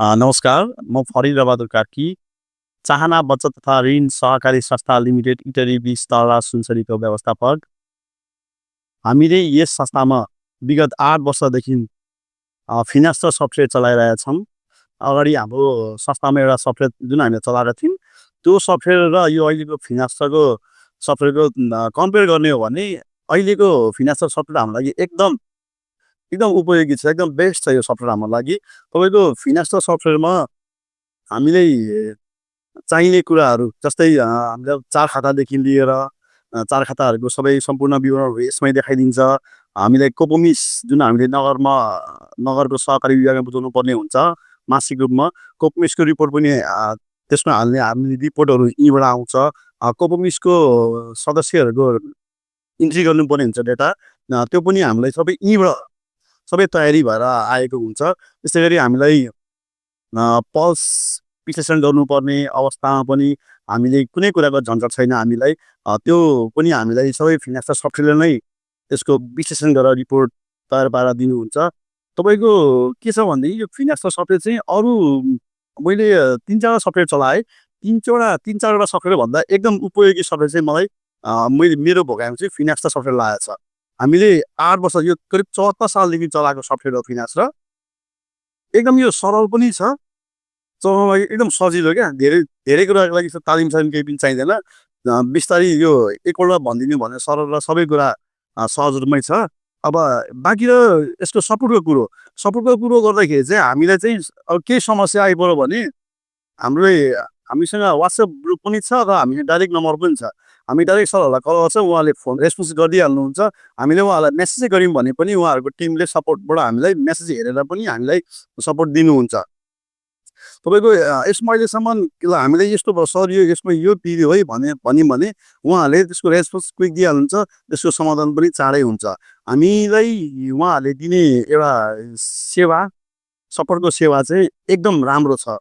नमस्कार, म फरिदबहादुर कार्की, चाहना बचत तथा ऋण सहकारी संस्था लिमिटेड इटरी 20 तला सुनसरीको व्यवस्थापक। हामीले यस संस्थामा विगत 8 वर्षदेखि फिनास्टर सफ्टवेयर चलाइरहेका छौँ। अगाडि हाम्रो संस्थामा एउटा सफ्टवेयर जुन हामीले चलाएका थियौँ, त्यो सफ्टवेयर र यो अहिलेको फिनास्टरको सफ्टवेयरको कम्पेयर गर्ने हो भने अहिलेको फिनास्टर सफ्टवेयर हाम्रो लागि एकदम एकदम उपयोगी छ, एकदम बेस्ट छ यो सफ्टवेयर हाम्रो लागि। तपाईँको फिनास्टर सफ्टवेयरमा हामीले चाहिने कुराहरू जस्तै हामीलाई 4 खातादेखि लिएर 4 खाताहरूको सबै सम्पूर्ण विवरणहरू यसमै देखाइदिन्छ। हामीलाई कोपोमिस जुन हामीले नगरको सहकारी विभागमा बुझाउनु पर्ने हुन्छ मासिक रूपमा, कोपोमिसको रिपोर्ट पनि त्यसमा हामीले रिपोर्टहरू यहीँबाट आउँछ। कोपोमिसको सदस्यहरूको इन्ट्री गर्नुपर्ने हुन्छ डेटा, त्यो पनि हामीलाई सबै यहीँबाट सबै तयारी भएर आएको हुन्छ। त्यसै गरी हामीलाई पल्स विश्लेषण गर्नुपर्ने अवस्थामा पनि हामीले कुनै कुराको झन्झट छैन हामीलाई। त्यो पनि हामीलाई सबै फिनास्टर सफ्टवेयरले नै त्यसको विश्लेषण गरेर रिपोर्ट तयार पारेर दिनुहुन्छ। तपाईँको के छ भनेदेखि यो फिनास्टर सफ्टवेयर चाहिँ अरू मैले 3-4 सफ्टवेयर चलाएँ। 3-4वटा सफ्टवेयरभन्दा एकदम उपयोगी सफ्टवेयर चाहिँ मलाई मेरो भोगाइमा चाहिँ फिनास्टर सफ्टवेयर लागेको छ। हामीले 8 वर्ष यो करिब 74 सालदेखि चलाएको सफ्टवेयर हो फिनास र एकदम यो सरल पनि छ। चलाउनको लागि एकदम सजिलो क्या। धेरै कुराको लागि तालिम-सालिम केही पनि चाहिँदैन। बिस्तारै यो एकपल्ट भनिदिनु भने सरल र सबै कुरा सहज रूपमै छ। अब बाँकी र यसको सपोर्टको कुरो गर्दाखेरि चाहिँ हामीलाई चाहिँ अब केही समस्या आइपर्यो भने हामीसँग WhatsApp ग्रुप पनि छ र हामीले डाइरेक्ट नम्बर पनि छ। हामी डाइरेक्ट सरहरूलाई कल गर्छौँ, उहाँले फोन रेस्पोन्स गरिदिइहाल्नुहुन्छ। हामीले उहाँलाई मेसेज गऱ्यौँ भने पनि उहाँहरूको टिमले सपोर्टबाट हामीलाई मेसेज हेरेर पनि हामीलाई सपोर्ट दिनुहुन्छ। तपाईँको यसमा अहिलेसम्म हामीले यस्तो भयो सर यसमा यो पिरियो है भन्यौँ भने उहाँहरूले त्यसको रेस्पोन्स क्विक दिइहाल्नुहुन्छ, त्यसको समाधान पनि चाँडै हुन्छ। हामीलाई उहाँहरूले दिने एउटा सपोर्टको सेवा चाहिँ एकदम राम्रो छ।